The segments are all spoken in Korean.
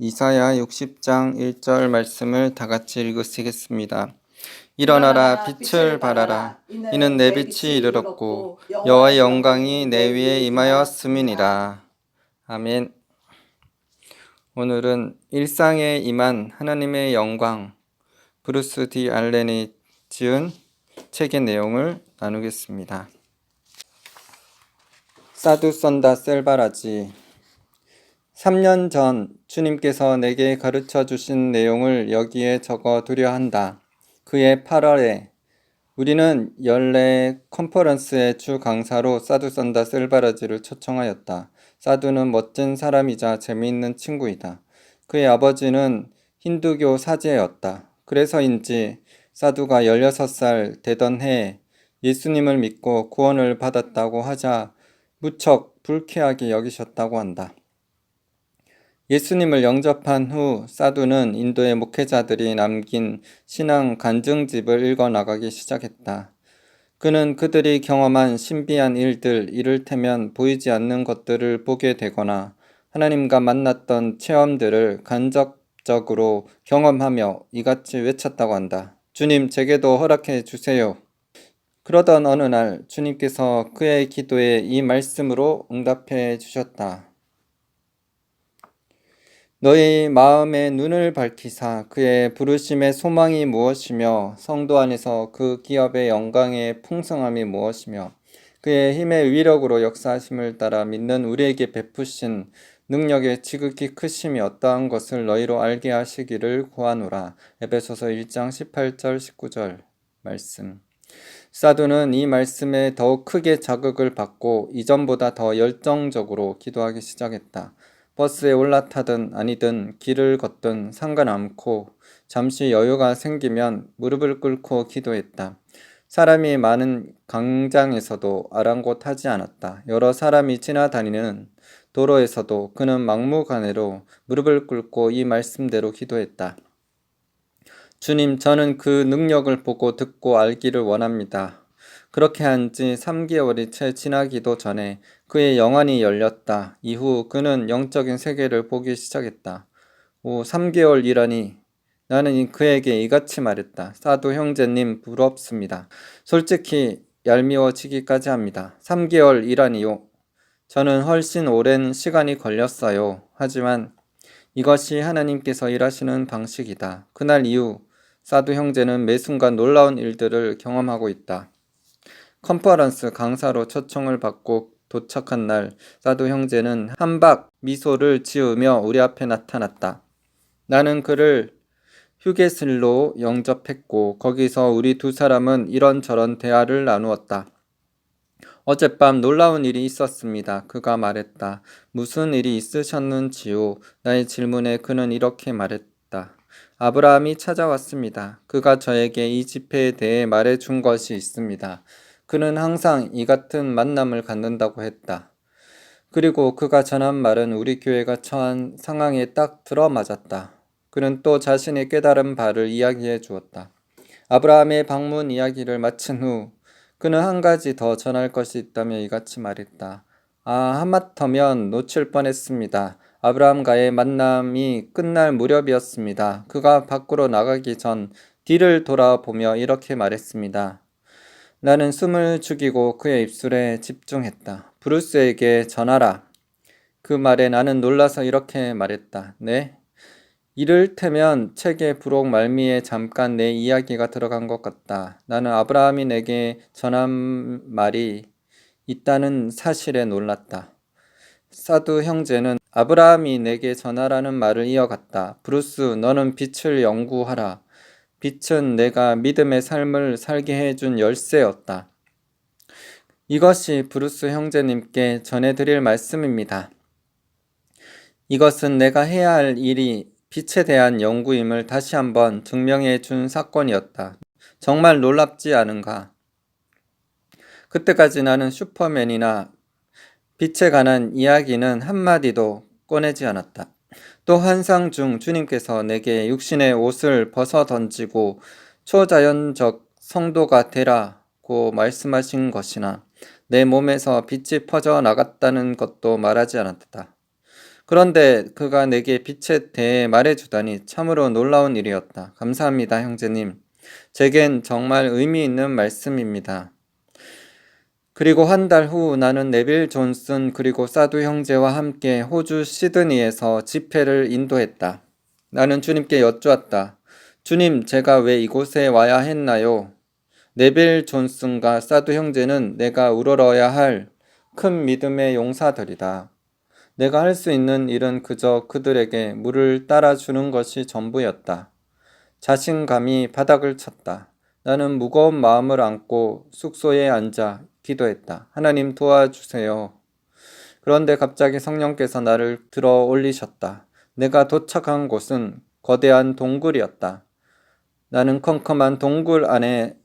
이사야 60장 1절 말씀을 다 같이 읽으시겠습니다. 일어나라 빛을 발하라. 이는 내 빛이 이르렀고 여호와의 영광이 내 위에 임하였음이니라. 아멘. 오늘은 일상에 임한 하나님의 영광, 브루스 디 알렌이 지은 책의 내용을 나누겠습니다. 사두 썬다 셀바라지. 3년 전 주님께서 내게 가르쳐 주신 내용을 여기에 적어 두려 한다. 그해 8월에 우리는 연례 컨퍼런스의 주 강사로 사두 썬다 셀바라지를 초청하였다. 사두는 멋진 사람이자 재미있는 친구이다. 그의 아버지는 힌두교 사제였다. 그래서인지 사두가 16살 되던 해에 예수님을 믿고 구원을 받았다고 하자 무척 불쾌하게 여기셨다고 한다. 예수님을 영접한 후 사두는 인도의 목회자들이 남긴 신앙 간증집을 읽어나가기 시작했다. 그는 그들이 경험한 신비한 일들, 이를테면 보이지 않는 것들을 보게 되거나 하나님과 만났던 체험들을 간접적으로 경험하며 이같이 외쳤다고 한다. 주님, 제게도 허락해 주세요. 그러던 어느 날 주님께서 그의 기도에 이 말씀으로 응답해 주셨다. 너희 마음의 눈을 밝히사 그의 부르심의 소망이 무엇이며 성도 안에서 그 기업의 영광의 풍성함이 무엇이며 그의 힘의 위력으로 역사하심을 따라 믿는 우리에게 베푸신 능력의 지극히 크심이 어떠한 것을 너희로 알게 하시기를 구하노라. 에베소서 1장 18절 19절 말씀. 사두는 이 말씀에 더욱 크게 자극을 받고 이전보다 더 열정적으로 기도하기 시작했다. 버스에 올라타든 아니든 길을 걷든 상관않고 잠시 여유가 생기면 무릎을 꿇고 기도했다. 사람이 많은 광장에서도 아랑곳하지 않았다. 여러 사람이 지나다니는 도로에서도 그는 막무가내로 무릎을 꿇고 이 말씀대로 기도했다. 주님, 저는 그 능력을 보고 듣고 알기를 원합니다. 그렇게 한 지 3개월이 채 지나기도 전에 그의 영안이 열렸다. 이후 그는 영적인 세계를 보기 시작했다. 3개월이라니. 나는 그에게 이같이 말했다. 사두 형제님, 부럽습니다. 솔직히 얄미워지기까지 합니다. 3개월이라니요. 저는 훨씬 오랜 시간이 걸렸어요. 하지만 이것이 하나님께서 일하시는 방식이다. 그날 이후 사두 형제는 매 순간 놀라운 일들을 경험하고 있다. 컨퍼런스 강사로 초청을 받고 도착한 날 사두 형제는 한박 미소를 지으며 우리 앞에 나타났다. 나는 그를 휴게실로 영접했고 거기서 우리 두 사람은 이런저런 대화를 나누었다. 어젯밤 놀라운 일이 있었습니다. 그가 말했다. 무슨 일이 있으셨는지요? 나의 질문에 그는 이렇게 말했다. 아브라함이 찾아왔습니다. 그가 저에게 이 집회에 대해 말해준 것이 있습니다. 그는 항상 이 같은 만남을 갖는다고 했다. 그리고 그가 전한 말은 우리 교회가 처한 상황에 딱 들어맞았다. 그는 또 자신의 깨달은 바를 이야기해 주었다. 아브라함의 방문 이야기를 마친 후 그는 한 가지 더 전할 것이 있다며 이같이 말했다. 하마터면 놓칠 뻔했습니다. 아브라함과의 만남이 끝날 무렵이었습니다. 그가 밖으로 나가기 전 뒤를 돌아보며 이렇게 말했습니다. 나는 숨을 죽이고 그의 입술에 집중했다. 브루스에게 전하라. 그 말에 나는 놀라서 이렇게 말했다. 네? 이를테면 책의 부록 말미에 잠깐 내 이야기가 들어간 것 같다. 나는 아브라함이 내게 전한 말이 있다는 사실에 놀랐다. 사두 형제는 아브라함이 내게 전하라는 말을 이어갔다. 브루스, 너는 빛을 연구하라. 빛은 내가 믿음의 삶을 살게 해준 열쇠였다. 이것이 브루스 형제님께 전해드릴 말씀입니다. 이것은 내가 해야 할 일이 빛에 대한 연구임을 다시 한번 증명해 준 사건이었다. 정말 놀랍지 않은가? 그때까지 나는 슈퍼맨이나 빛에 관한 이야기는 한마디도 꺼내지 않았다. 또 환상 중 주님께서 내게 육신의 옷을 벗어 던지고 초자연적 성도가 되라고 말씀하신 것이나 내 몸에서 빛이 퍼져 나갔다는 것도 말하지 않았다. 그런데 그가 내게 빛에 대해 말해주다니 참으로 놀라운 일이었다. 감사합니다, 형제님. 제겐 정말 의미 있는 말씀입니다. 그리고 한 달 후 나는 네빌 존슨 그리고 사두 형제와 함께 호주 시드니에서 집회를 인도했다. 나는 주님께 여쭈었다. 주님, 제가 왜 이곳에 와야 했나요? 네빌 존슨과 사두 형제는 내가 우러러야 할 큰 믿음의 용사들이다. 내가 할 수 있는 일은 그저 그들에게 물을 따라주는 것이 전부였다. 자신감이 바닥을 쳤다. 나는 무거운 마음을 안고 숙소에 앉아 기도했다. 하나님 도와주세요. 그런데 갑자기 성령께서 나를 들어 올리셨다. 내가 도착한 곳은 거대한 동굴이었다. 나는 컴컴한 동굴 안에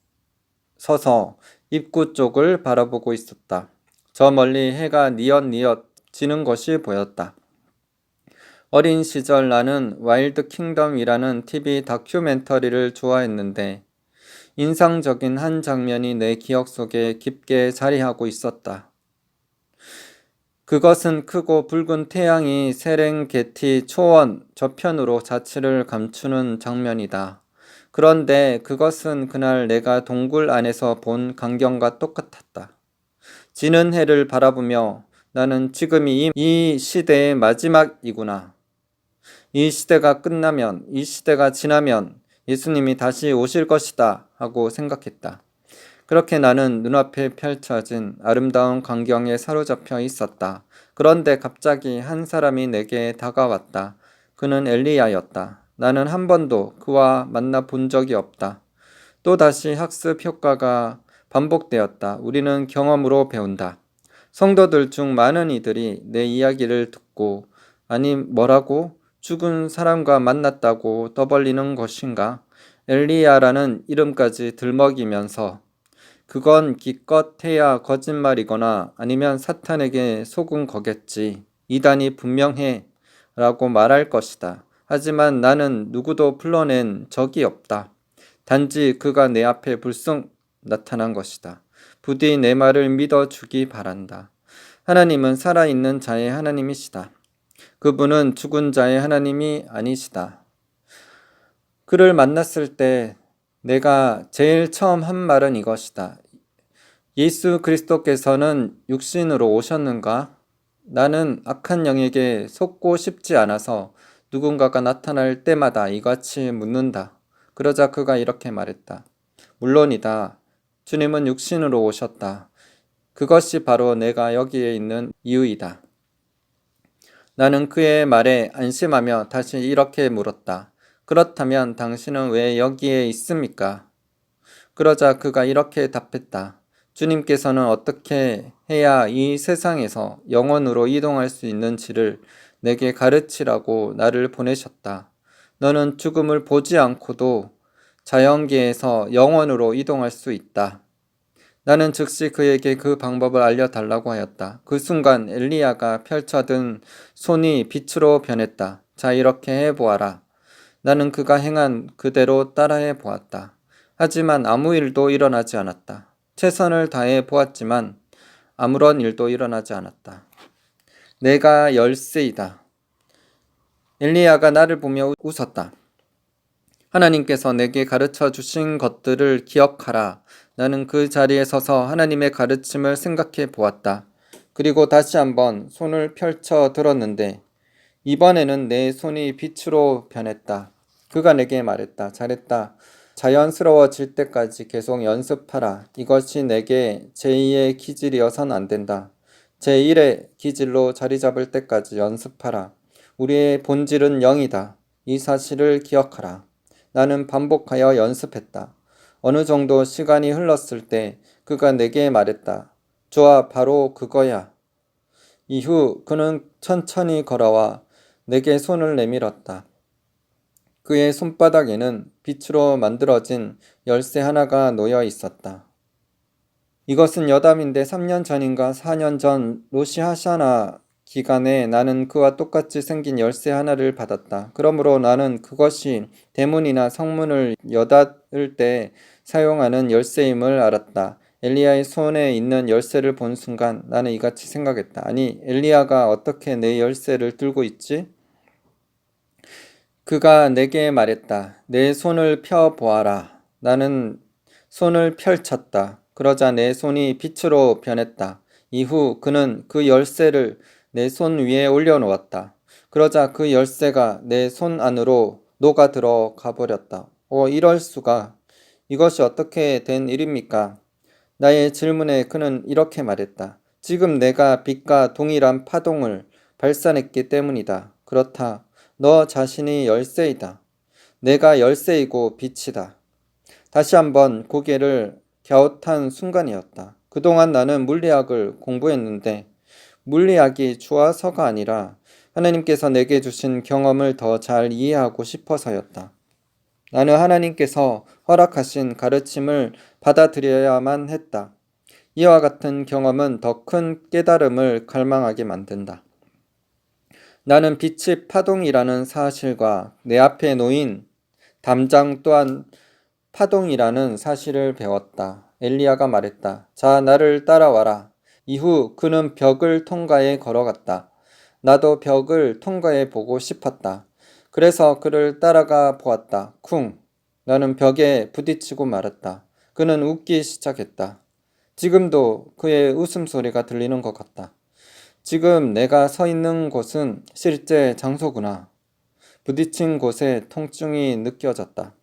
서서 입구 쪽을 바라보고 있었다. 저 멀리 해가 뉘엿뉘엿 지는 것이 보였다. 어린 시절 나는 와일드 킹덤이라는 TV 다큐멘터리를 좋아했는데 인상적인 한 장면이 내 기억 속에 깊게 자리하고 있었다. 그것은 크고 붉은 태양이 세렝게티 초원 저편으로 자취를 감추는 장면이다. 그런데 그것은 그날 내가 동굴 안에서 본 광경과 똑같았다. 지는 해를 바라보며 나는 지금이 이 시대의 마지막이구나. 이 시대가 끝나면, 이 시대가 지나면 예수님이 다시 오실 것이다 하고 생각했다. 그렇게 나는 눈앞에 펼쳐진 아름다운 광경에 사로잡혀 있었다. 그런데 갑자기 한 사람이 내게 다가왔다. 그는 엘리야였다. 나는 한 번도 그와 만나 본 적이 없다. 또다시 학습 효과가 반복되었다. 우리는 경험으로 배운다. 성도들 중 많은 이들이 내 이야기를 듣고 아니 뭐라고? 죽은 사람과 만났다고 떠벌리는 것인가? 엘리야라는 이름까지 들먹이면서 그건 기껏해야 거짓말이거나 아니면 사탄에게 속은 거겠지. 이단이 분명해 라고 말할 것이다. 하지만 나는 누구도 불러낸 적이 없다. 단지 그가 내 앞에 불쑥 나타난 것이다. 부디 내 말을 믿어주기 바란다. 하나님은 살아있는 자의 하나님이시다. 그분은 죽은 자의 하나님이 아니시다. 그를 만났을 때 내가 제일 처음 한 말은 이것이다. 예수 그리스도께서는 육신으로 오셨는가? 나는 악한 영에게 속고 싶지 않아서 누군가가 나타날 때마다 이같이 묻는다. 그러자 그가 이렇게 말했다. 물론이다. 주님은 육신으로 오셨다. 그것이 바로 내가 여기에 있는 이유이다. 나는 그의 말에 안심하며 다시 이렇게 물었다. 그렇다면 당신은 왜 여기에 있습니까? 그러자 그가 이렇게 답했다. 주님께서는 어떻게 해야 이 세상에서 영원으로 이동할 수 있는지를 내게 가르치라고 나를 보내셨다. 너는 죽음을 보지 않고도 자연계에서 영원으로 이동할 수 있다. 나는 즉시 그에게 그 방법을 알려달라고 하였다. 그 순간 엘리야가 펼쳐든 손이 빛으로 변했다. 자, 이렇게 해보아라. 나는 그가 행한 그대로 따라해 보았다. 하지만 아무 일도 일어나지 않았다. 최선을 다해 보았지만 아무런 일도 일어나지 않았다. 내가 열쇠이다. 엘리야가 나를 보며 웃었다. 하나님께서 내게 가르쳐 주신 것들을 기억하라. 나는 그 자리에 서서 하나님의 가르침을 생각해 보았다. 그리고 다시 한번 손을 펼쳐 들었는데 이번에는 내 손이 빛으로 변했다. 그가 내게 말했다. 잘했다. 자연스러워질 때까지 계속 연습하라. 이것이 내게 제2의 기질이어선 안 된다. 제1의 기질로 자리 잡을 때까지 연습하라. 우리의 본질은 영이다. 이 사실을 기억하라. 나는 반복하여 연습했다. 어느 정도 시간이 흘렀을 때 그가 내게 말했다. 좋아, 바로 그거야. 이후 그는 천천히 걸어와 내게 손을 내밀었다. 그의 손바닥에는 빛으로 만들어진 열쇠 하나가 놓여 있었다. 이것은 여담인데 3년 전인가 4년 전 로시 하샤나 기간에 나는 그와 똑같이 생긴 열쇠 하나를 받았다. 그러므로 나는 그것이 대문이나 성문을 여닫을 때 사용하는 열쇠임을 알았다. 엘리야의 손에 있는 열쇠를 본 순간 나는 이같이 생각했다. 아니, 엘리야가 어떻게 내 열쇠를 들고 있지? 그가 내게 말했다. 내 손을 펴 보아라. 나는 손을 펼쳤다. 그러자 내 손이 빛으로 변했다. 이후 그는 그 열쇠를 내 손 위에 올려놓았다. 그러자 그 열쇠가 내 손 안으로 녹아 들어가 버렸다. 이럴 수가. 이것이 어떻게 된 일입니까? 나의 질문에 그는 이렇게 말했다. 지금 내가 빛과 동일한 파동을 발산했기 때문이다. 그렇다. 너 자신이 열쇠이다. 내가 열쇠이고 빛이다. 다시 한번 고개를 갸웃한 순간이었다. 그동안 나는 물리학을 공부했는데 물리학이 좋아서가 아니라 하나님께서 내게 주신 경험을 더 잘 이해하고 싶어서였다. 나는 하나님께서 허락하신 가르침을 받아들여야만 했다. 이와 같은 경험은 더 큰 깨달음을 갈망하게 만든다. 나는 빛이 파동이라는 사실과 내 앞에 놓인 담장 또한 파동이라는 사실을 배웠다. 엘리야가 말했다. 자, 나를 따라와라. 이후 그는 벽을 통과해 걸어갔다. 나도 벽을 통과해 보고 싶었다. 그래서 그를 따라가 보았다. 쿵! 나는 벽에 부딪히고 말았다. 그는 웃기 시작했다. 지금도 그의 웃음소리가 들리는 것 같다. 지금 내가 서 있는 곳은 실제 장소구나. 부딪힌 곳에 통증이 느껴졌다.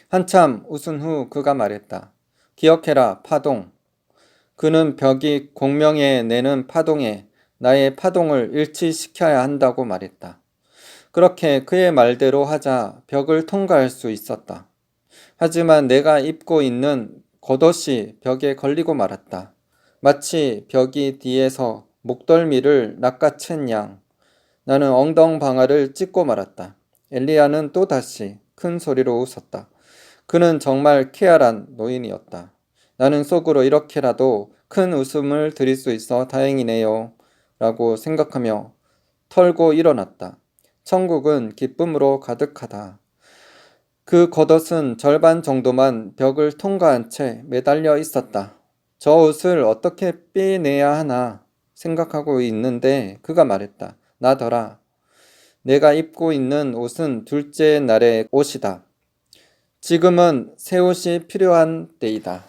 한참 웃은 후 그가 말했다. 기억해라, 파동. 그는 벽이 공명에 내는 파동에 나의 파동을 일치시켜야 한다고 말했다. 그렇게 그의 말대로 하자 벽을 통과할 수 있었다. 하지만 내가 입고 있는 겉옷이 벽에 걸리고 말았다. 마치 벽이 뒤에서 목덜미를 낚아챈 양. 나는 엉덩방아를 찢고 말았다. 엘리야는 또다시 큰 소리로 웃었다. 그는 정말 쾌활한 노인이었다. 나는 속으로 이렇게라도 큰 웃음을 드릴 수 있어 다행이네요. 라고 생각하며 털고 일어났다. 천국은 기쁨으로 가득하다. 그 겉옷은 절반 정도만 벽을 통과한 채 매달려 있었다. 저 옷을 어떻게 빼내야 하나 생각하고 있는데 그가 말했다. 나더라. 내가 입고 있는 옷은 둘째 날의 옷이다. 지금은 새 옷이 필요한 때이다.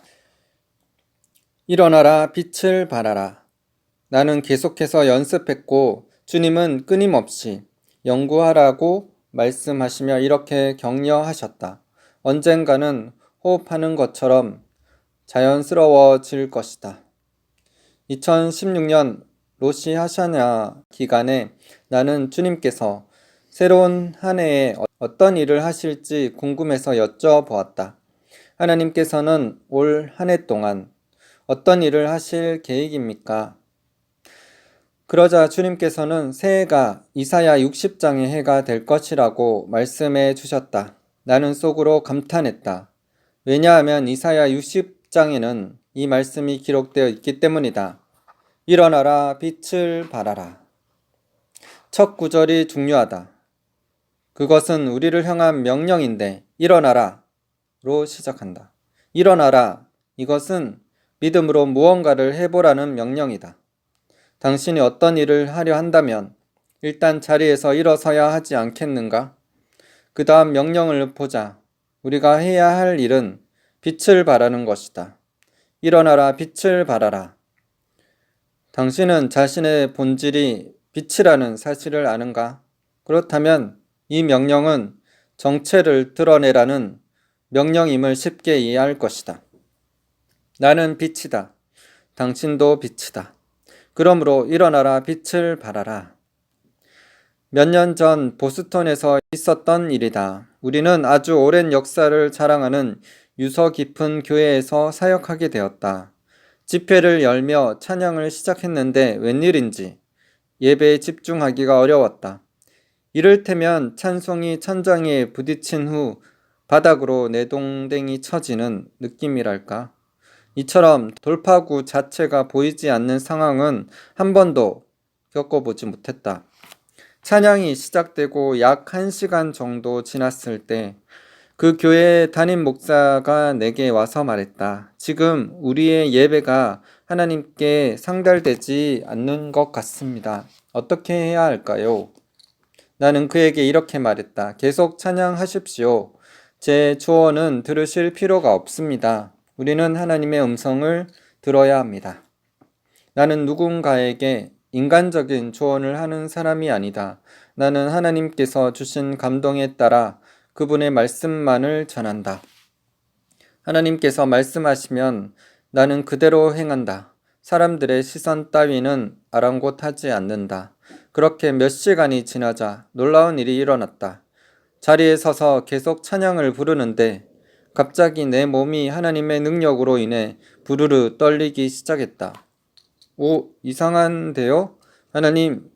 일어나라, 빛을 발하라. 나는 계속해서 연습했고 주님은 끊임없이 연구하라고 말씀하시며 이렇게 격려하셨다. 언젠가는 호흡하는 것처럼 자연스러워질 것이다. 2016년 로시 하샤냐 기간에 나는 주님께서 새로운 한 해에 어떤 일을 하실지 궁금해서 여쭤보았다. 하나님께서는 올 한 해 동안 어떤 일을 하실 계획입니까? 그러자 주님께서는 새해가 이사야 60장의 해가 될 것이라고 말씀해 주셨다. 나는 속으로 감탄했다. 왜냐하면 이사야 60장에는 이 말씀이 기록되어 있기 때문이다. 일어나라, 빛을 발하라. 첫 구절이 중요하다. 그것은 우리를 향한 명령인데 일어나라로 시작한다. 일어나라. 이것은 믿음으로 무언가를 해보라는 명령이다. 당신이 어떤 일을 하려 한다면 일단 자리에서 일어서야 하지 않겠는가? 그 다음 명령을 보자. 우리가 해야 할 일은 빛을 발하는 것이다. 일어나라, 빛을 발하라. 당신은 자신의 본질이 빛이라는 사실을 아는가? 그렇다면 이 명령은 정체를 드러내라는 명령임을 쉽게 이해할 것이다. 나는 빛이다. 당신도 빛이다. 그러므로 일어나라, 빛을 발하라. 몇 년 전 보스턴에서 있었던 일이다. 우리는 아주 오랜 역사를 자랑하는 유서 깊은 교회에서 사역하게 되었다. 집회를 열며 찬양을 시작했는데 웬일인지 예배에 집중하기가 어려웠다. 이를테면 찬송이 천장에 부딪힌 후 바닥으로 내동댕이 쳐지는 느낌이랄까. 이처럼 돌파구 자체가 보이지 않는 상황은 한 번도 겪어보지 못했다. 찬양이 시작되고 약 1시간 정도 지났을 때 그 교회 담임 목사가 내게 와서 말했다. 지금 우리의 예배가 하나님께 상달되지 않는 것 같습니다. 어떻게 해야 할까요? 나는 그에게 이렇게 말했다. 계속 찬양하십시오. 제 조언은 들으실 필요가 없습니다. 우리는 하나님의 음성을 들어야 합니다. 나는 누군가에게 인간적인 조언을 하는 사람이 아니다. 나는 하나님께서 주신 감동에 따라 그분의 말씀만을 전한다. 하나님께서 말씀하시면 나는 그대로 행한다. 사람들의 시선 따위는 아랑곳하지 않는다. 그렇게 몇 시간이 지나자 놀라운 일이 일어났다. 자리에 서서 계속 찬양을 부르는데 갑자기 내 몸이 하나님의 능력으로 인해 부르르 떨리기 시작했다. 오, 이상한데요? 하나님,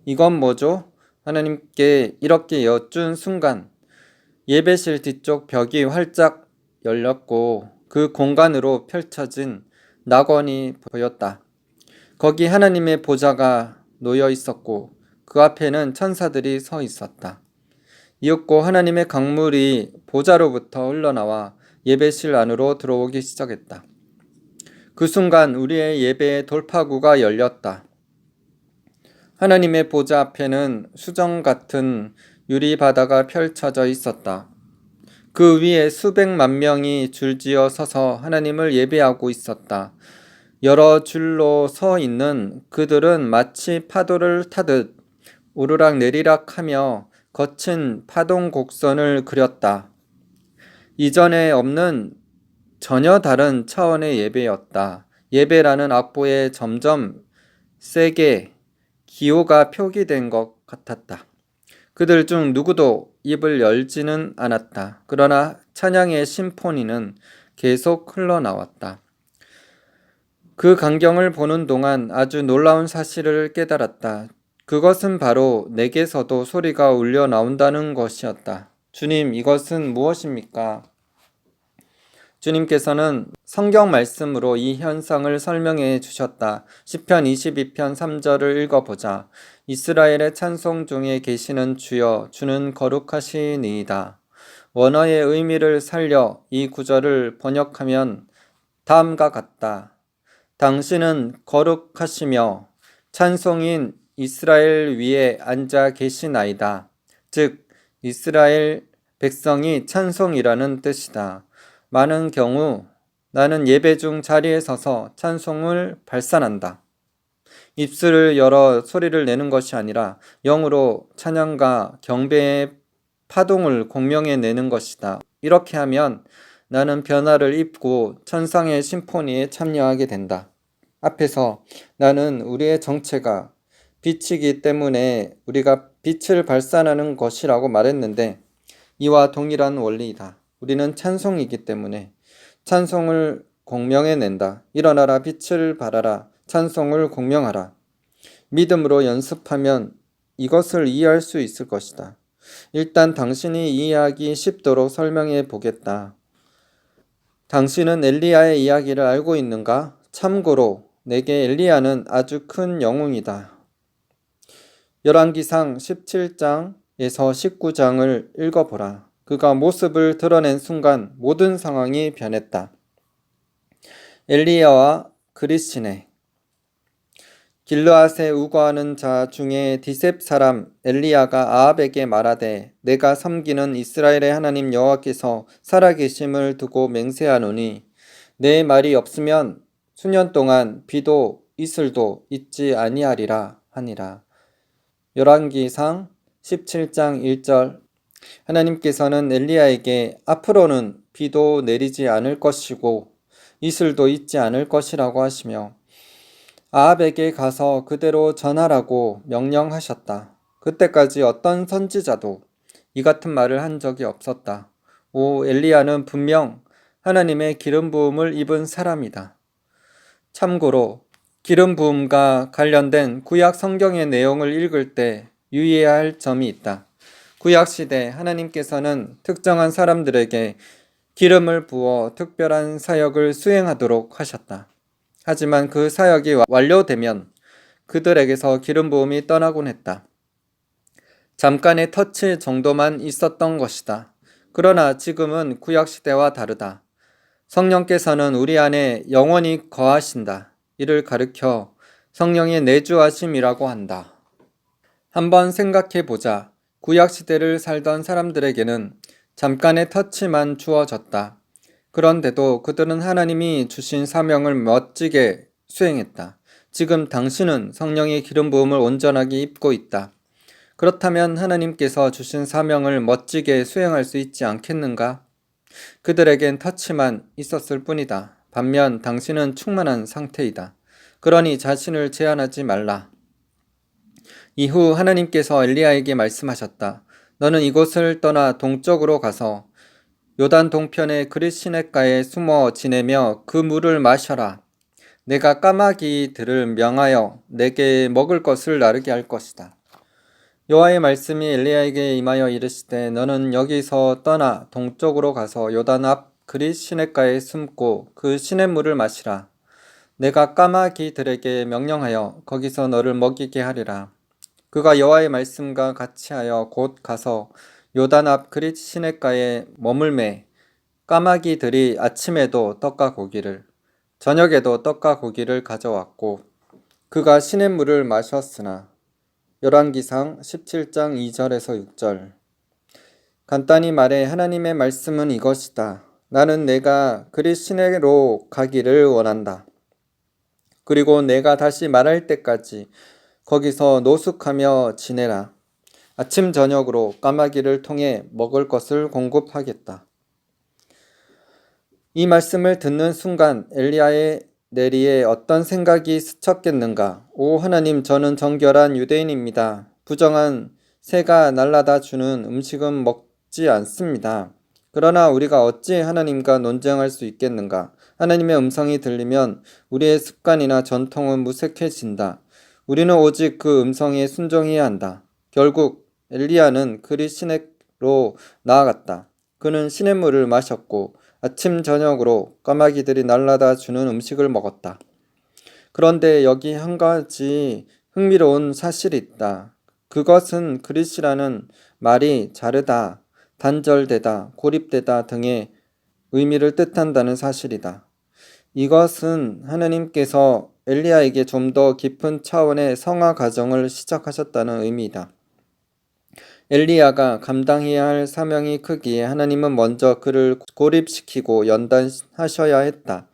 이건 뭐죠? 하나님께 이렇게 여쭌 순간 예배실 뒤쪽 벽이 활짝 열렸고 그 공간으로 펼쳐진 낙원이 보였다. 거기 하나님의 보좌가 놓여 있었고 그 앞에는 천사들이 서 있었다. 이윽고 하나님의 강물이 보좌로부터 흘러나와 예배실 안으로 들어오기 시작했다. 그 순간 우리의 예배의 돌파구가 열렸다. 하나님의 보좌 앞에는 수정 같은 유리 바다가 펼쳐져 있었다. 그 위에 수백만 명이 줄지어 서서 하나님을 예배하고 있었다. 여러 줄로 서 있는 그들은 마치 파도를 타듯 오르락 내리락 하며 거친 파동 곡선을 그렸다. 이전에 없는 전혀 다른 차원의 예배였다. 예배라는 악보에 점점 세게 기호가 표기된 것 같았다. 그들 중 누구도 입을 열지는 않았다. 그러나 찬양의 심포니는 계속 흘러나왔다. 그 광경을 보는 동안 아주 놀라운 사실을 깨달았다. 그것은 바로 내게서도 소리가 울려 나온다는 것이었다. 주님, 이것은 무엇입니까? 주님께서는 성경 말씀으로 이 현상을 설명해 주셨다. 시편 22편 3절을 읽어보자. 이스라엘의 찬송 중에 계시는 주여, 주는 거룩하시니이다. 원어의 의미를 살려 이 구절을 번역하면 다음과 같다. 당신은 거룩하시며 찬송인 이스라엘 위에 앉아 계시나이다. 즉, 이스라엘 백성이 찬송이라는 뜻이다. 많은 경우 나는 예배 중 자리에 서서 찬송을 발산한다. 입술을 열어 소리를 내는 것이 아니라 영으로 찬양과 경배의 파동을 공명해 내는 것이다. 이렇게 하면 나는 변화를 입고 천상의 심포니에 참여하게 된다. 앞에서 나는 우리의 정체가 빛이기 때문에 우리가 빛을 발산하는 것이라고 말했는데 이와 동일한 원리이다. 우리는 찬송이기 때문에 찬송을 공명해낸다. 일어나라 빛을 발하라. 찬송을 공명하라. 믿음으로 연습하면 이것을 이해할 수 있을 것이다. 일단 당신이 이해하기 쉽도록 설명해 보겠다. 당신은 엘리야의 이야기를 알고 있는가? 참고로 내게 엘리야는 아주 큰 영웅이다. 열왕기상 17장에서 19장을 읽어보라. 그가 모습을 드러낸 순간 모든 상황이 변했다. 엘리야와 그리시네. 길르앗에 우거하는 자 중에 디셉 사람 엘리야가 아합에게 말하되 내가 섬기는 이스라엘의 하나님 여호와께서 살아계심을 두고 맹세하노니 내 말이 없으면 수년 동안 비도 이슬도 있지 아니하리라 하니라. 열왕기상 17장 1절. 하나님께서는 엘리야에게 앞으로는 비도 내리지 않을 것이고 이슬도 있지 않을 것이라고 하시며 아합에게 가서 그대로 전하라고 명령하셨다. 그때까지 어떤 선지자도 이 같은 말을 한 적이 없었다. 오, 엘리야는 분명 하나님의 기름 부음을 입은 사람이다. 참고로 기름 부음과 관련된 구약 성경의 내용을 읽을 때 유의해야 할 점이 있다. 구약 시대 하나님께서는 특정한 사람들에게 기름을 부어 특별한 사역을 수행하도록 하셨다. 하지만 그 사역이 완료되면 그들에게서 기름 부음이 떠나곤 했다. 잠깐의 터치 정도만 있었던 것이다. 그러나 지금은 구약시대와 다르다. 성령께서는 우리 안에 영원히 거하신다. 이를 가르쳐 성령의 내주하심이라고 한다. 한번 생각해 보자. 구약시대를 살던 사람들에게는 잠깐의 터치만 주어졌다. 그런데도 그들은 하나님이 주신 사명을 멋지게 수행했다. 지금 당신은 성령의 기름 부음을 온전하게 입고 있다. 그렇다면 하나님께서 주신 사명을 멋지게 수행할 수 있지 않겠는가? 그들에겐 터치만 있었을 뿐이다. 반면 당신은 충만한 상태이다. 그러니 자신을 제한하지 말라. 이후 하나님께서 엘리야에게 말씀하셨다. 너는 이곳을 떠나 동쪽으로 가서 요단 동편의 그릿 시냇가에 숨어 지내며 그 물을 마셔라. 내가 까마귀들을 명하여 내게 먹을 것을 나르게 할 것이다. 여호와의 말씀이 엘리야에게 임하여 이르시되 너는 여기서 떠나 동쪽으로 가서 요단 앞 그릿 시냇가에 숨고 그 시냇물을 마시라. 내가 까마귀들에게 명령하여 거기서 너를 먹이게 하리라. 그가 여호와의 말씀과 같이 하여 곧 가서 요단 앞 그릿 시냇가에 머물매 까마귀들이 아침에도 떡과 고기를 저녁에도 떡과 고기를 가져왔고 그가 시냇물을 마셨으나 열왕기상 17장 2절에서 6절. 간단히 말해 하나님의 말씀은 이것이다. 나는 내가 그릿 시내로 가기를 원한다. 그리고 내가 다시 말할 때까지 거기서 노숙하며 지내라. 아침 저녁으로 까마귀를 통해 먹을 것을 공급하겠다. 이 말씀을 듣는 순간 엘리야의 내리에 어떤 생각이 스쳤겠는가? 오 하나님, 저는 정결한 유대인입니다. 부정한 새가 날라다 주는 음식은 먹지 않습니다. 그러나 우리가 어찌 하나님과 논쟁할 수 있겠는가? 하나님의 음성이 들리면 우리의 습관이나 전통은 무색해진다. 우리는 오직 그 음성에 순종해야 한다. 결국 엘리야는 그릿 시내로 나아갔다. 그는 시냇물을 마셨고 아침 저녁으로 까마귀들이 날라다 주는 음식을 먹었다. 그런데 여기 한 가지 흥미로운 사실이 있다. 그것은 그릿이라는 말이 자르다, 단절되다, 고립되다 등의 의미를 뜻한다는 사실이다. 이것은 하나님께서 엘리야에게 좀 더 깊은 차원의 성화 과정을 시작하셨다는 의미이다. 엘리야가 감당해야 할 사명이 크기에 하나님은 먼저 그를 고립시키고 연단하셔야 했다.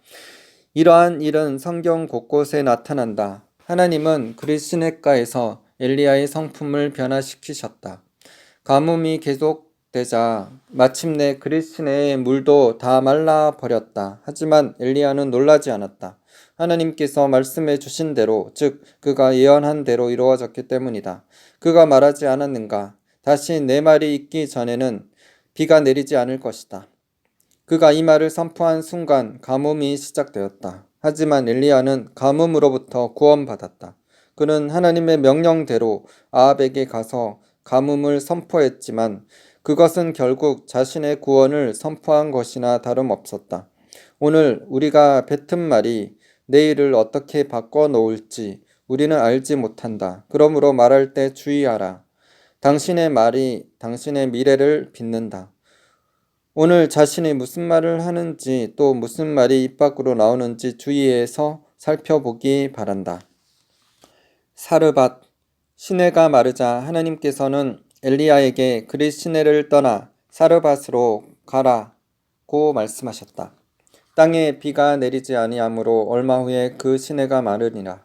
이러한 일은 성경 곳곳에 나타난다. 하나님은 그릿 시냇가에서 엘리야의 성품을 변화시키셨다. 가뭄이 계속되자 마침내 그릿 시내의 물도 다 말라버렸다. 하지만 엘리야는 놀라지 않았다. 하나님께서 말씀해 주신 대로, 즉 그가 예언한 대로 이루어졌기 때문이다. 그가 말하지 않았는가? 다시 내 말이 있기 전에는 비가 내리지 않을 것이다. 그가 이 말을 선포한 순간 가뭄이 시작되었다. 하지만 엘리야는 가뭄으로부터 구원받았다. 그는 하나님의 명령대로 아합에게 가서 가뭄을 선포했지만 그것은 결국 자신의 구원을 선포한 것이나 다름없었다. 오늘 우리가 뱉은 말이 내일을 어떻게 바꿔놓을지 우리는 알지 못한다. 그러므로 말할 때 주의하라. 당신의 말이 당신의 미래를 빚는다. 오늘 자신이 무슨 말을 하는지 또 무슨 말이 입 밖으로 나오는지 주의해서 살펴보기 바란다. 사르밧. 시내가 마르자 하나님께서는 엘리야에게 그릿 시내를 떠나 사르밧으로 가라고 말씀하셨다. 땅에 비가 내리지 아니하므로 얼마 후에 그 시내가 마르니라.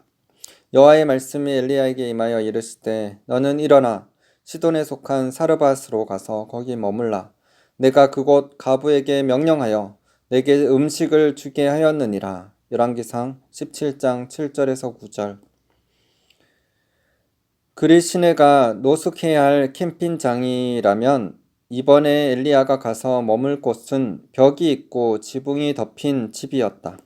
여호와의 말씀이 엘리야에게 임하여 이르시되 너는 일어나 시돈에 속한 사르밧으로 가서 거기 머물라. 내가 그곳 가부에게 명령하여 내게 음식을 주게 하였느니라. 열왕기상 17장 7절에서 9절. 그릿 시내가 노숙해야 할 캠핑장이라면 이번에 엘리야가 가서 머물 곳은 벽이 있고 지붕이 덮인 집이었다.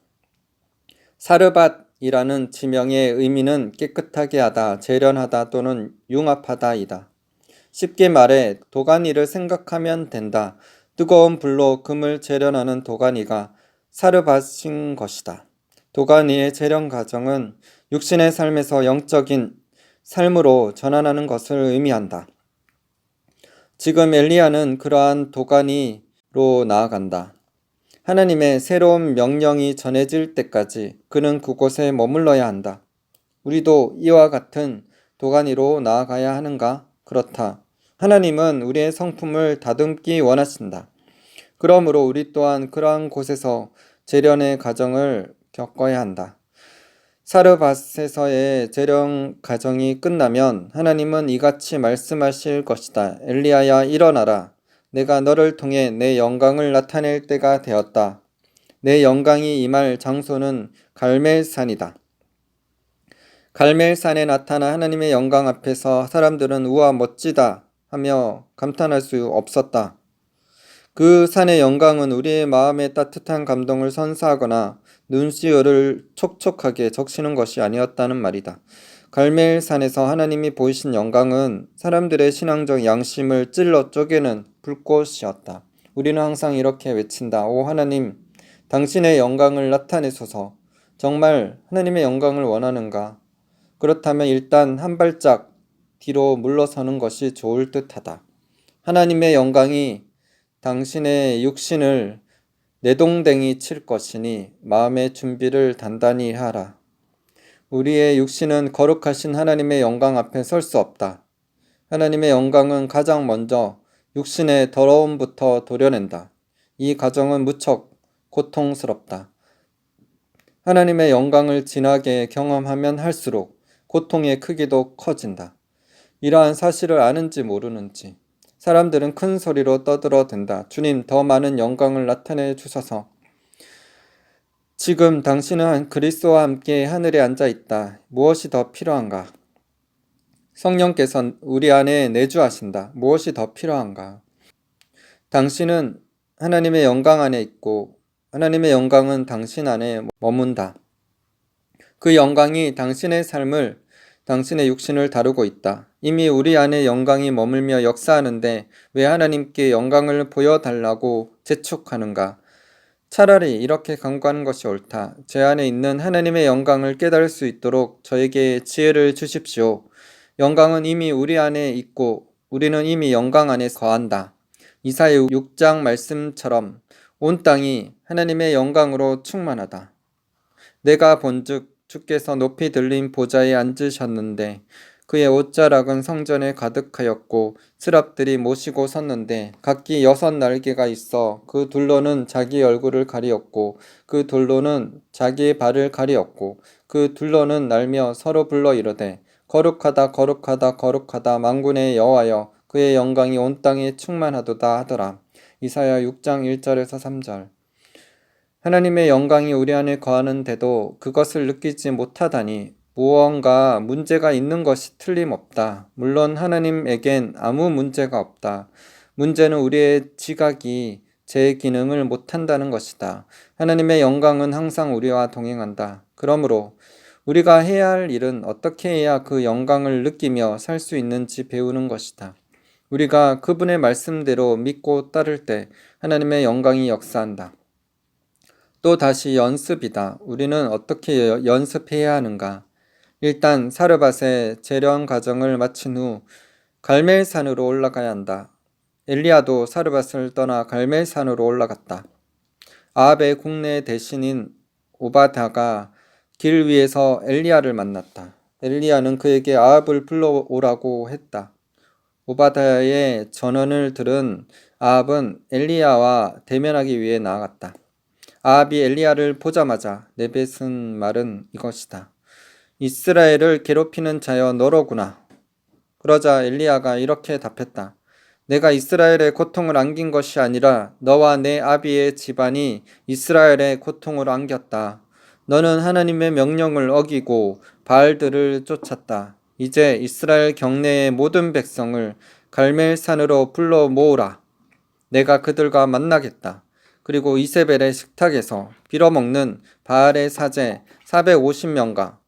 사르밧이라는 지명의 의미는 깨끗하게 하다, 재련하다 또는 융합하다이다. 쉽게 말해 도가니를 생각하면 된다. 뜨거운 불로 금을 재련하는 도가니가 사르밧인 것이다. 도가니의 재련 과정은 육신의 삶에서 영적인 삶으로 전환하는 것을 의미한다. 지금 엘리야는 그러한 도가니로 나아간다. 하나님의 새로운 명령이 전해질 때까지 그는 그곳에 머물러야 한다. 우리도 이와 같은 도가니로 나아가야 하는가? 그렇다. 하나님은 우리의 성품을 다듬기 원하신다. 그러므로 우리 또한 그러한 곳에서 재련의 과정을 겪어야 한다. 사르밧에서의 재련 과정이 끝나면 하나님은 이같이 말씀하실 것이다. 엘리야야, 일어나라. 내가 너를 통해 내 영광을 나타낼 때가 되었다. 내 영광이 임할 장소는 갈멜산이다. 갈멜산에 나타난 하나님의 영광 앞에서 사람들은 우와 멋지다 하며 감탄할 수 없었다. 그 산의 영광은 우리의 마음에 따뜻한 감동을 선사하거나 눈시울을 촉촉하게 적시는 것이 아니었다는 말이다. 갈멜산에서 하나님이 보이신 영광은 사람들의 신앙적 양심을 찔러 쪼개는 불꽃이었다. 우리는 항상 이렇게 외친다. 오 하나님, 당신의 영광을 나타내소서. 정말 하나님의 영광을 원하는가? 그렇다면 일단 한 발짝 뒤로 물러서는 것이 좋을 듯하다. 하나님의 영광이 당신의 육신을 내동댕이 칠 것이니 마음의 준비를 단단히 하라. 우리의 육신은 거룩하신 하나님의 영광 앞에 설 수 없다. 하나님의 영광은 가장 먼저 육신의 더러움부터 도려낸다. 이 과정은 무척 고통스럽다. 하나님의 영광을 진하게 경험하면 할수록 고통의 크기도 커진다. 이러한 사실을 아는지 모르는지 사람들은 큰 소리로 떠들어댄다. 주님, 더 많은 영광을 나타내 주소서. 지금 당신은 그리스도와 함께 하늘에 앉아 있다. 무엇이 더 필요한가? 성령께서 우리 안에 내주하신다. 무엇이 더 필요한가? 당신은 하나님의 영광 안에 있고 하나님의 영광은 당신 안에 머문다. 그 영광이 당신의 삶을, 당신의 육신을 다루고 있다. 이미 우리 안에 영광이 머물며 역사하는데 왜 하나님께 영광을 보여달라고 재촉하는가? 차라리 이렇게 간구하는 것이 옳다. 제 안에 있는 하나님의 영광을 깨달을 수 있도록 저에게 지혜를 주십시오. 영광은 이미 우리 안에 있고 우리는 이미 영광 안에 거한다. 이사야 6장 말씀처럼 온 땅이 하나님의 영광으로 충만하다. 내가 본즉 주께서 높이 들린 보좌에 앉으셨는데 그의 옷자락은 성전에 가득하였고 스랍들이 모시고 섰는데 각기 6 날개가 있어 그 둘로는 자기 얼굴을 가리었고 그 둘로는 자기의 발을 가리었고 그 둘로는 날며 서로 불러 이르되 거룩하다 거룩하다 거룩하다 만군의 여호와여 그의 영광이 온 땅에 충만하도다 하더라. 이사야 6장 1절에서 3절. 하나님의 영광이 우리 안에 거하는데도 그것을 느끼지 못하다니 무언가 문제가 있는 것이 틀림없다. 물론 하나님에겐 아무 문제가 없다. 문제는 우리의 지각이 제 기능을 못한다는 것이다. 하나님의 영광은 항상 우리와 동행한다. 그러므로 우리가 해야 할 일은 어떻게 해야 그 영광을 느끼며 살 수 있는지 배우는 것이다. 우리가 그분의 말씀대로 믿고 따를 때 하나님의 영광이 역사한다. 또 다시 연습이다. 우리는 어떻게 연습해야 하는가? 일단 사르밧의 재련 과정을 마친 후 갈멜산으로 올라가야 한다. 엘리야도 사르밧을 떠나 갈멜산으로 올라갔다. 아합의 국내 대신인 오바다가 길 위에서 엘리야를 만났다. 엘리야는 그에게 아합을 불러오라고 했다. 오바다의 전언을 들은 아합은 엘리야와 대면하기 위해 나아갔다. 아합이 엘리야를 보자마자 내뱉은 말은 이것이다. 이스라엘을 괴롭히는 자여 너로구나. 그러자 엘리야가 이렇게 답했다. 내가 이스라엘의 고통을 안긴 것이 아니라 너와 내 아비의 집안이 이스라엘의 고통을 안겼다. 너는 하나님의 명령을 어기고 바알들을 쫓았다. 이제 이스라엘 경내의 모든 백성을 갈멜산으로 불러 모으라. 내가 그들과 만나겠다. 그리고 이세벨의 식탁에서 빌어먹는 바알의 사제 450명과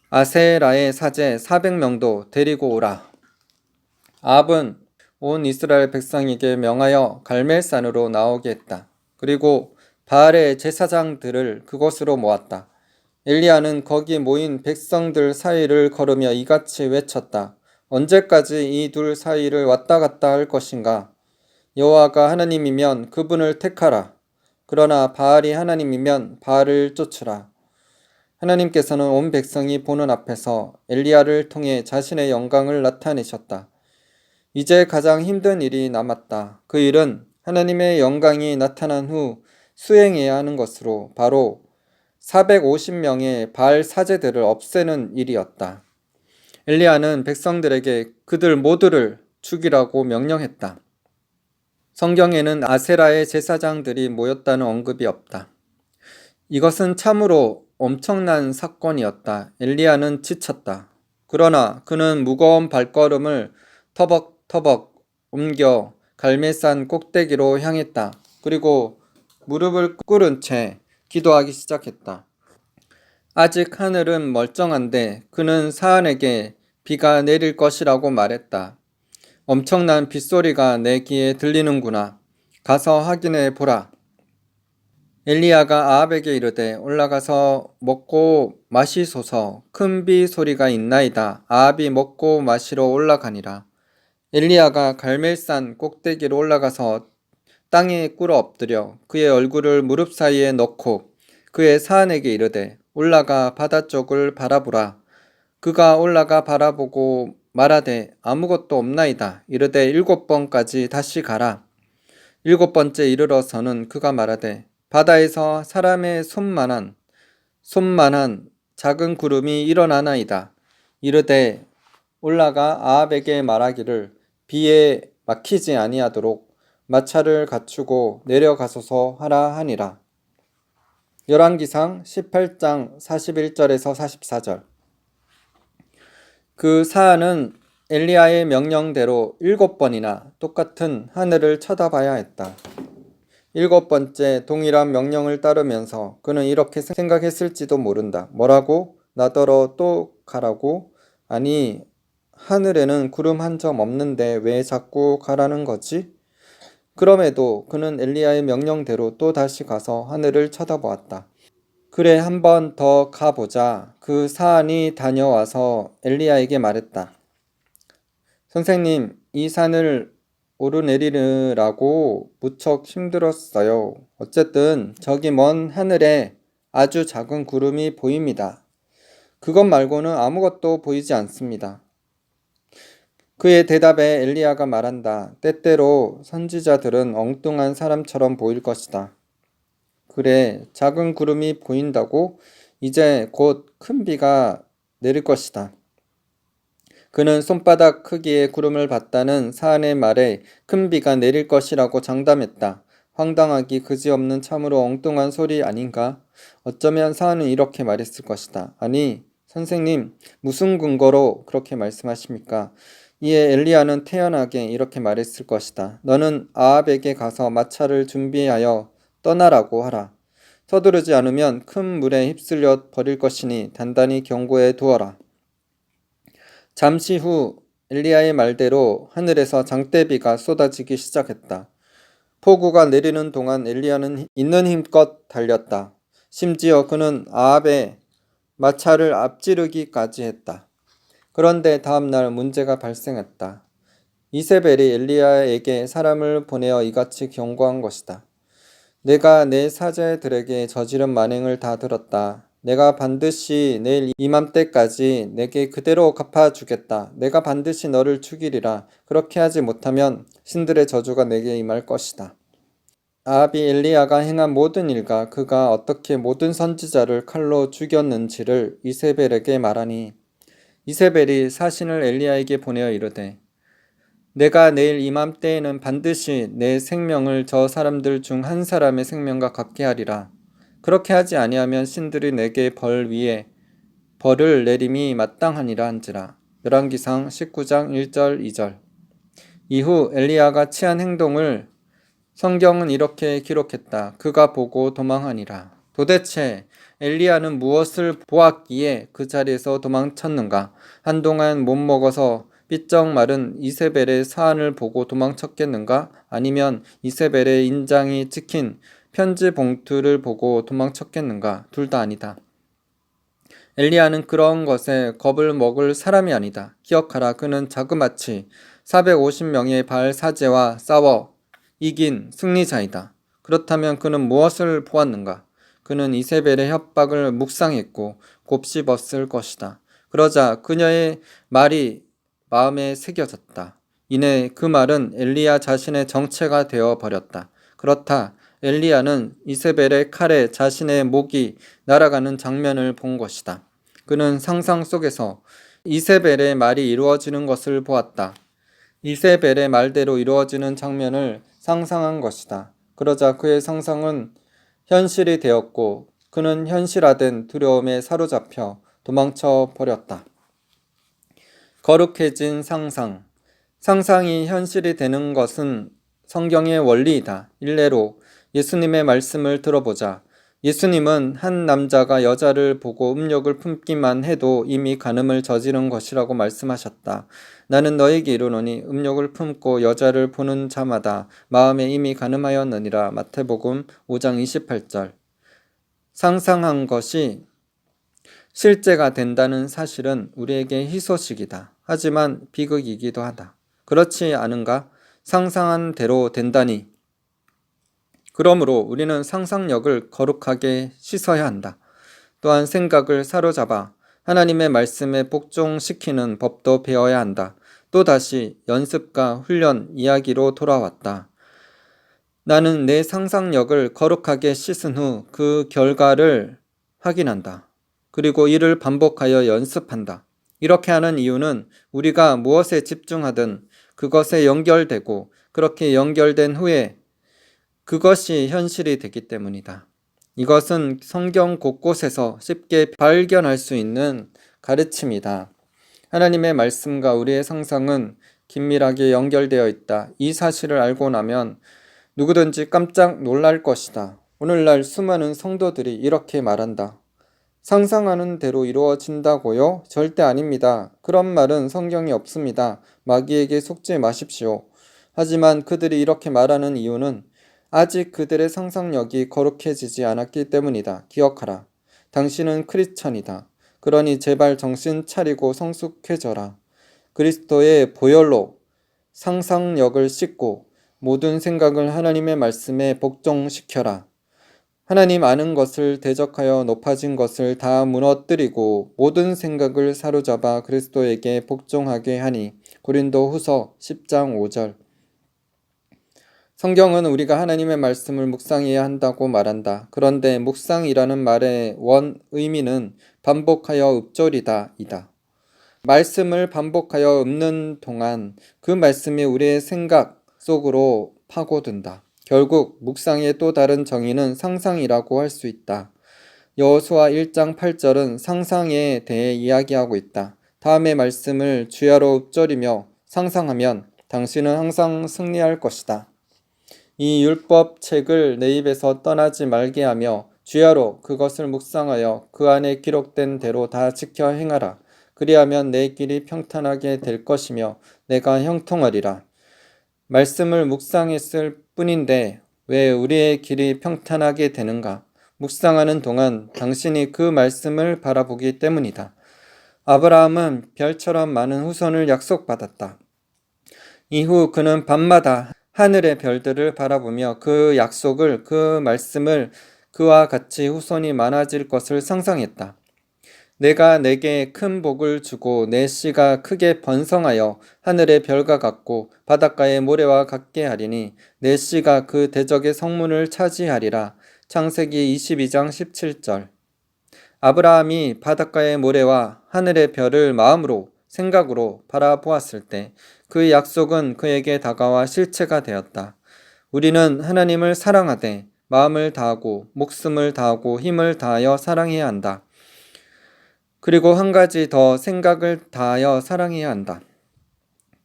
아세라의 사제 400명도 데리고 오라. 아합은 온 이스라엘 백성에게 명하여 갈멜산으로 나오게 했다. 그리고 바알의 제사장들을 그곳으로 모았다. 엘리야는 거기 모인 백성들 사이를 걸으며 이같이 외쳤다. 언제까지 이 둘 사이를 왔다 갔다 할 것인가? 여호와가 하나님이면 그분을 택하라. 그러나 바알이 하나님이면 바알을 쫓으라. 하나님께서는 온 백성이 보는 앞에서 엘리야를 통해 자신의 영광을 나타내셨다. 이제 가장 힘든 일이 남았다. 그 일은 하나님의 영광이 나타난 후 수행해야 하는 것으로 바로 450명의 바알 사제들을 없애는 일이었다. 엘리야는 백성들에게 그들 모두를 죽이라고 명령했다. 성경에는 아세라의 제사장들이 모였다는 언급이 없다. 이것은 참으로 엄청난 사건이었다. 엘리야는 지쳤다. 그러나 그는 무거운 발걸음을 터벅터벅 옮겨 갈멜산 꼭대기로 향했다. 그리고 무릎을 꿇은 채 기도하기 시작했다. 아직 하늘은 멀쩡한데 그는 사안에게 비가 내릴 것이라고 말했다. 엄청난 빗소리가 내 귀에 들리는구나. 가서 확인해 보라. 엘리야가 아합에게 이르되 올라가서 먹고 마시소서. 큰 비 소리가 있나이다. 아합이 먹고 마시러 올라가니라. 엘리야가 갈멜산 꼭대기로 올라가서 땅에 꿇어 엎드려 그의 얼굴을 무릎 사이에 넣고 그의 사안에게 이르되 올라가 바다 쪽을 바라보라. 그가 올라가 바라보고 말하되 아무것도 없나이다. 이르되 7번까지 다시 가라. 7번째 이르러서는 그가 말하되 바다에서 사람의 손만한 작은 구름이 일어나나이다. 이르되 올라가 아합에게 말하기를 비에 막히지 아니하도록 마차를 갖추고 내려가소서 하라 하니라. 열왕기상 18장 41절에서 44절. 그 사안은 엘리야의 명령대로 7번이나 똑같은 하늘을 쳐다봐야 했다. 7번째 동일한 명령을 따르면서 그는 이렇게 생각했을지도 모른다. 뭐라고? 나더러 또 가라고? 아니, 하늘에는 구름 한 점 없는데 왜 자꾸 가라는 거지? 그럼에도 그는 엘리야의 명령대로 또 다시 가서 하늘을 쳐다보았다. 그래, 한 번 더 가보자. 그 사안이 다녀와서 엘리야에게 말했다. 선생님, 이 산을 오르내리느라고 무척 힘들었어요. 어쨌든 저기 먼 하늘에 아주 작은 구름이 보입니다. 그것 말고는 아무것도 보이지 않습니다. 그의 대답에 엘리야가 말한다. 때때로 선지자들은 엉뚱한 사람처럼 보일 것이다. 그래, 작은 구름이 보인다고? 이제 곧 큰 비가 내릴 것이다. 그는 손바닥 크기의 구름을 봤다는 사안의 말에 큰 비가 내릴 것이라고 장담했다. 황당하기 그지없는 참으로 엉뚱한 소리 아닌가? 어쩌면 사안은 이렇게 말했을 것이다. 아니, 선생님, 무슨 근거로 그렇게 말씀하십니까? 이에 엘리야는 태연하게 이렇게 말했을 것이다. 너는 아합에게 가서 마차를 준비하여 떠나라고 하라. 서두르지 않으면 큰 물에 휩쓸려 버릴 것이니 단단히 경고해 두어라. 잠시 후 엘리야의 말대로 하늘에서 장대비가 쏟아지기 시작했다. 폭우가 내리는 동안 엘리야는 있는 힘껏 달렸다. 심지어 그는 아합의 마차를 앞지르기까지 했다. 그런데 다음 날 문제가 발생했다. 이세벨이 엘리야에게 사람을 보내어 이같이 경고한 것이다. 내가 내 사제들에게 저지른 만행을 다 들었다. 내가 반드시 내일 이맘때까지 내게 그대로 갚아주겠다. 내가 반드시 너를 죽이리라. 그렇게 하지 못하면 신들의 저주가 내게 임할 것이다. 아합이 엘리야가 행한 모든 일과 그가 어떻게 모든 선지자를 칼로 죽였는지를 이세벨에게 말하니 이세벨이 사신을 엘리야에게 보내어 이르되 내가 내일 이맘때에는 반드시 내 생명을 저 사람들 중 한 사람의 생명과 같게 하리라. 그렇게 하지 아니하면 신들이 내게 벌 위에 벌을 내림이 마땅하니라 한지라. 열왕기상 19장 1절 2절. 이후 엘리야가 취한 행동을 성경은 이렇게 기록했다. 그가 보고 도망하니라. 도대체 엘리야는 무엇을 보았기에 그 자리에서 도망쳤는가? 한동안 못 먹어서 삐쩍 마른 이세벨의 사안을 보고 도망쳤겠는가? 아니면 이세벨의 인장이 찍힌 편지 봉투를 보고 도망쳤겠는가? 둘 다 아니다. 엘리야는 그런 것에 겁을 먹을 사람이 아니다. 기억하라. 그는 자그마치 450명의 바알 사제와 싸워 이긴 승리자이다. 그렇다면 그는 무엇을 보았는가? 그는 이세벨의 협박을 묵상했고 곱씹었을 것이다. 그러자 그녀의 말이 마음에 새겨졌다. 이내 그 말은 엘리야 자신의 정체가 되어 버렸다. 그렇다. 엘리야는 이세벨의 칼에 자신의 목이 날아가는 장면을 본 것이다. 그는 상상 속에서 이세벨의 말이 이루어지는 것을 보았다. 이세벨의 말대로 이루어지는 장면을 상상한 것이다. 그러자 그의 상상은 현실이 되었고 그는 현실화된 두려움에 사로잡혀 도망쳐 버렸다. 거룩해진 상상. 상상이 현실이 되는 것은 성경의 원리이다. 일례로 예수님의 말씀을 들어보자. 예수님은 한 남자가 여자를 보고 음욕을 품기만 해도 이미 간음을 저지른 것이라고 말씀하셨다. 나는 너에게 이르노니 음욕을 품고 여자를 보는 자마다 마음에 이미 간음하였느니라. 마태복음 5장 28절. 상상한 것이 실제가 된다는 사실은 우리에게 희소식이다. 하지만 비극이기도 하다. 그렇지 않은가? 상상한 대로 된다니. 그러므로 우리는 상상력을 거룩하게 씻어야 한다. 또한 생각을 사로잡아 하나님의 말씀에 복종시키는 법도 배워야 한다. 또다시 연습과 훈련 이야기로 돌아왔다. 나는 내 상상력을 거룩하게 씻은 후 그 결과를 확인한다. 그리고 이를 반복하여 연습한다. 이렇게 하는 이유는 우리가 무엇에 집중하든 그것에 연결되고 그렇게 연결된 후에 그것이 현실이 되기 때문이다. 이것은 성경 곳곳에서 쉽게 발견할 수 있는 가르침이다. 하나님의 말씀과 우리의 상상은 긴밀하게 연결되어 있다. 이 사실을 알고 나면 누구든지 깜짝 놀랄 것이다. 오늘날 수많은 성도들이 이렇게 말한다. 상상하는 대로 이루어진다고요? 절대 아닙니다. 그런 말은 성경에 없습니다. 마귀에게 속지 마십시오. 하지만 그들이 이렇게 말하는 이유는 아직 그들의 상상력이 거룩해지지 않았기 때문이다. 기억하라. 당신은 크리스천이다. 그러니 제발 정신 차리고 성숙해져라. 그리스도의 보혈로 상상력을 씻고 모든 생각을 하나님의 말씀에 복종시켜라. 하나님 아는 것을 대적하여 높아진 것을 다 무너뜨리고 모든 생각을 사로잡아 그리스도에게 복종하게 하니. 고린도후서 10장 5절. 성경은 우리가 하나님의 말씀을 묵상해야 한다고 말한다. 그런데 묵상이라는 말의 원 의미는 반복하여 읊조리다 이다. 말씀을 반복하여 읊는 동안 그 말씀이 우리의 생각 속으로 파고든다. 결국 묵상의 또 다른 정의는 상상이라고 할 수 있다. 여호수아 1장 8절은 상상에 대해 이야기하고 있다. 다음의 말씀을 주야로 읊조리며 상상하면 당신은 항상 승리할 것이다. 이 율법 책을 내 입에서 떠나지 말게 하며 주야로 그것을 묵상하여 그 안에 기록된 대로 다 지켜 행하라. 그리하면 내 길이 평탄하게 될 것이며 내가 형통하리라. 말씀을 묵상했을 뿐인데 왜 우리의 길이 평탄하게 되는가? 묵상하는 동안 당신이 그 말씀을 바라보기 때문이다. 아브라함은 별처럼 많은 후손을 약속받았다. 이후 그는 밤마다 하늘의 별들을 바라보며 그 약속을, 그 말씀을 그와 같이 후손이 많아질 것을 상상했다. 내가 내게 큰 복을 주고 내 씨가 크게 번성하여 하늘의 별과 같고 바닷가의 모래와 같게 하리니 내 씨가 그 대적의 성문을 차지하리라. 창세기 22장 17절. 아브라함이 바닷가의 모래와 하늘의 별을 마음으로 생각으로 바라보았을 때 그 약속은 그에게 다가와 실체가 되었다. 우리는 하나님을 사랑하되 마음을 다하고 목숨을 다하고 힘을 다하여 사랑해야 한다. 그리고 한 가지 더 생각을 다하여 사랑해야 한다.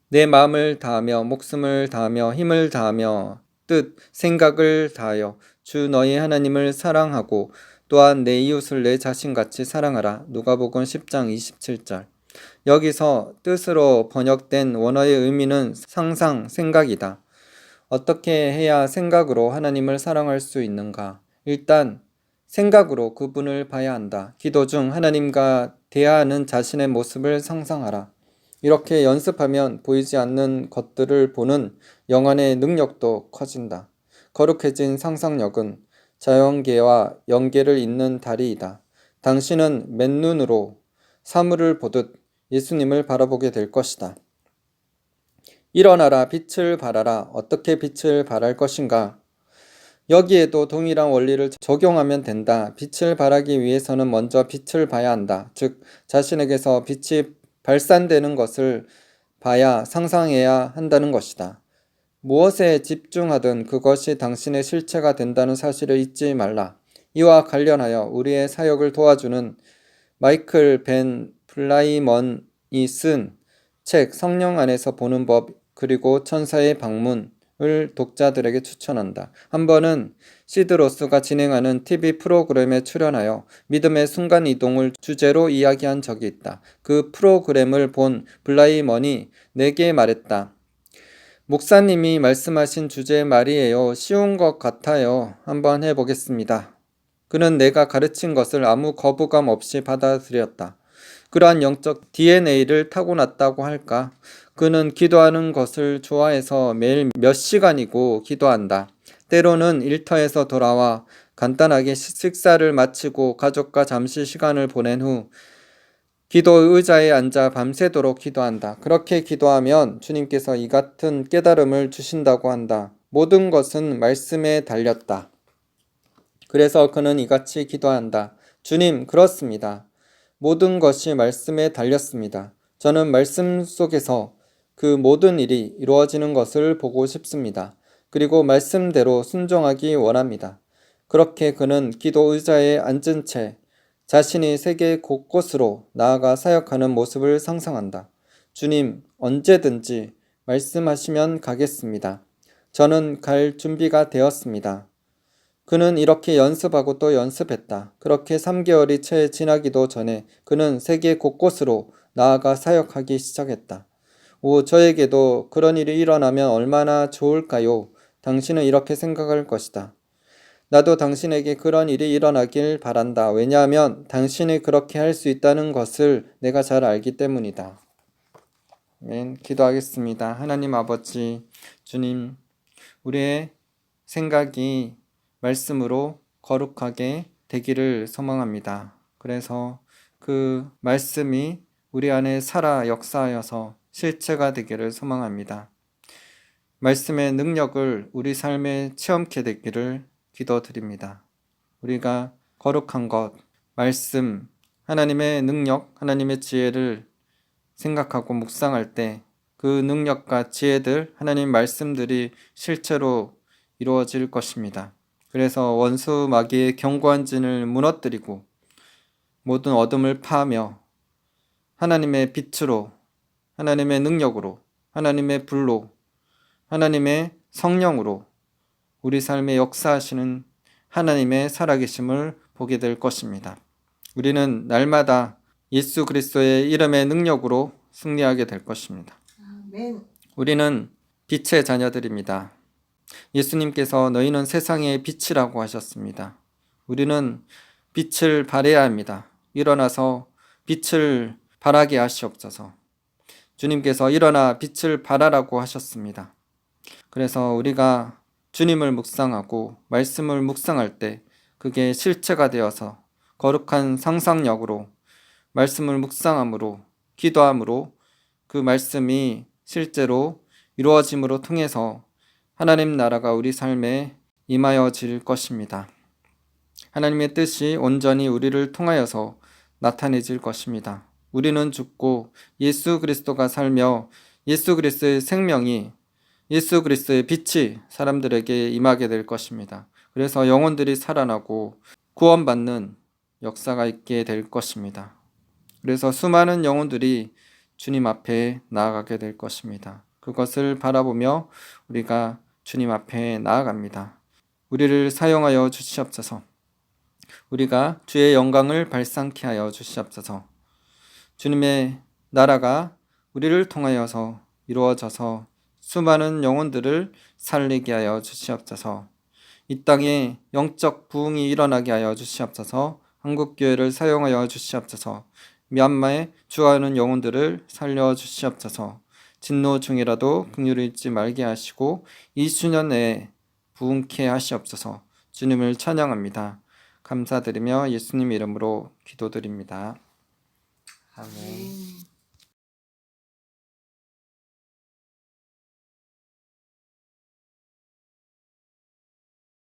내 마음을 다하며 목숨을 다하며 힘을 다하며 뜻, 생각을 다하여 주 너희 하나님을 사랑하고 또한 내 이웃을 내 자신같이 사랑하라. 누가복음 10장 27절. 여기서 뜻으로 번역된 원어의 의미는 상상, 생각이다. 어떻게 해야 생각으로 하나님을 사랑할 수 있는가? 일단 생각으로 그분을 봐야 한다. 기도 중 하나님과 대화하는 자신의 모습을 상상하라. 이렇게 연습하면 보이지 않는 것들을 보는 영안의 능력도 커진다. 거룩해진 상상력은 자연계와 연계를 잇는 다리이다. 당신은 맨눈으로 사물을 보듯 예수님을 바라보게 될 것이다. 일어나라, 빛을 발하라. 어떻게 빛을 발할 것인가? 여기에도 동일한 원리를 적용하면 된다. 빛을 발하기 위해서는 먼저 빛을 봐야 한다. 즉, 자신에게서 빛이 발산되는 것을 봐야 상상해야 한다는 것이다. 무엇에 집중하든 그것이 당신의 실체가 된다는 사실을 잊지 말라. 이와 관련하여 우리의 사역을 도와주는 마이클 벤 플라이먼이 쓴 책 성령 안에서 보는 법 그리고 천사의 방문을 독자들에게 추천한다. 한 번은 시드로스가 진행하는 TV 프로그램에 출연하여 믿음의 순간이동을 주제로 이야기한 적이 있다. 그 프로그램을 본 블라이먼이 내게 말했다. 목사님이 말씀하신 주제 말이에요. 쉬운 것 같아요. 한번 해보겠습니다. 그는 내가 가르친 것을 아무 거부감 없이 받아들였다. 그러한 영적 DNA를 타고났다고 할까? 그는 기도하는 것을 좋아해서 매일 몇 시간이고 기도한다. 때로는 일터에서 돌아와 간단하게 식사를 마치고 가족과 잠시 시간을 보낸 후 기도 의자에 앉아 밤새도록 기도한다. 그렇게 기도하면 주님께서 이 같은 깨달음을 주신다고 한다. 모든 것은 말씀에 달렸다. 그래서 그는 이같이 기도한다. 주님, 그렇습니다. 모든 것이 말씀에 달렸습니다. 저는 말씀 속에서 그 모든 일이 이루어지는 것을 보고 싶습니다. 그리고 말씀대로 순종하기 원합니다. 그렇게 그는 기도 의자에 앉은 채 자신이 세계 곳곳으로 나아가 사역하는 모습을 상상한다. 주님, 언제든지 말씀하시면 가겠습니다. 저는 갈 준비가 되었습니다. 그는 이렇게 연습하고 또 연습했다. 그렇게 3개월이 채 지나기도 전에 그는 세계 곳곳으로 나아가 사역하기 시작했다. 저에게도 그런 일이 일어나면 얼마나 좋을까요? 당신은 이렇게 생각할 것이다. 나도 당신에게 그런 일이 일어나길 바란다. 왜냐하면 당신이 그렇게 할 수 있다는 것을 내가 잘 알기 때문이다. 아멘. 기도하겠습니다. 하나님 아버지, 주님, 우리의 생각이 말씀으로 거룩하게 되기를 소망합니다. 그래서 그 말씀이 우리 안에 살아 역사하여서 실체가 되기를 소망합니다. 말씀의 능력을 우리 삶에 체험케 되기를 기도드립니다. 우리가 거룩한 것, 말씀, 하나님의 능력, 하나님의 지혜를 생각하고 묵상할 때 그 능력과 지혜들, 하나님 말씀들이 실체로 이루어질 것입니다. 그래서 원수 마귀의 견고한 진을 무너뜨리고 모든 어둠을 파하며 하나님의 빛으로, 하나님의 능력으로, 하나님의 불로, 하나님의 성령으로 우리 삶에 역사하시는 하나님의 살아계심을 보게 될 것입니다. 우리는 날마다 예수 그리스도의 이름의 능력으로 승리하게 될 것입니다. 아멘. 우리는 빛의 자녀들입니다. 예수님께서 너희는 세상의 빛이라고 하셨습니다. 우리는 빛을 발해야 합니다. 일어나서 빛을 발하게 하시옵소서. 주님께서 일어나 빛을 발하라고 하셨습니다. 그래서 우리가 주님을 묵상하고 말씀을 묵상할 때 그게 실체가 되어서 거룩한 상상력으로 말씀을 묵상함으로 기도함으로 그 말씀이 실제로 이루어짐으로 통해서 하나님 나라가 우리 삶에 임하여질 것입니다. 하나님의 뜻이 온전히 우리를 통하여서 나타내질 것입니다. 우리는 죽고 예수 그리스도가 살며 예수 그리스도의 생명이 예수 그리스도의 빛이 사람들에게 임하게 될 것입니다. 그래서 영혼들이 살아나고 구원받는 역사가 있게 될 것입니다. 그래서 수많은 영혼들이 주님 앞에 나아가게 될 것입니다. 그것을 바라보며 우리가 주님 앞에 나아갑니다. 우리를 사용하여 주시옵소서. 우리가 주의 영광을 발산케 하여 주시옵소서. 주님의 나라가 우리를 통하여서 이루어져서 수많은 영혼들을 살리게 하여 주시옵소서. 이 땅에 영적 부흥이 일어나게 하여 주시옵소서. 한국교회를 사용하여 주시옵소서. 미얀마에 주하는 영혼들을 살려 주시옵소서. 진노 중이라도 긍휼을 잊지 말게 하시고 20주년 내에 부흥케 하시옵소서. 주님을 찬양합니다. 감사드리며 예수님 이름으로 기도드립니다. 아멘.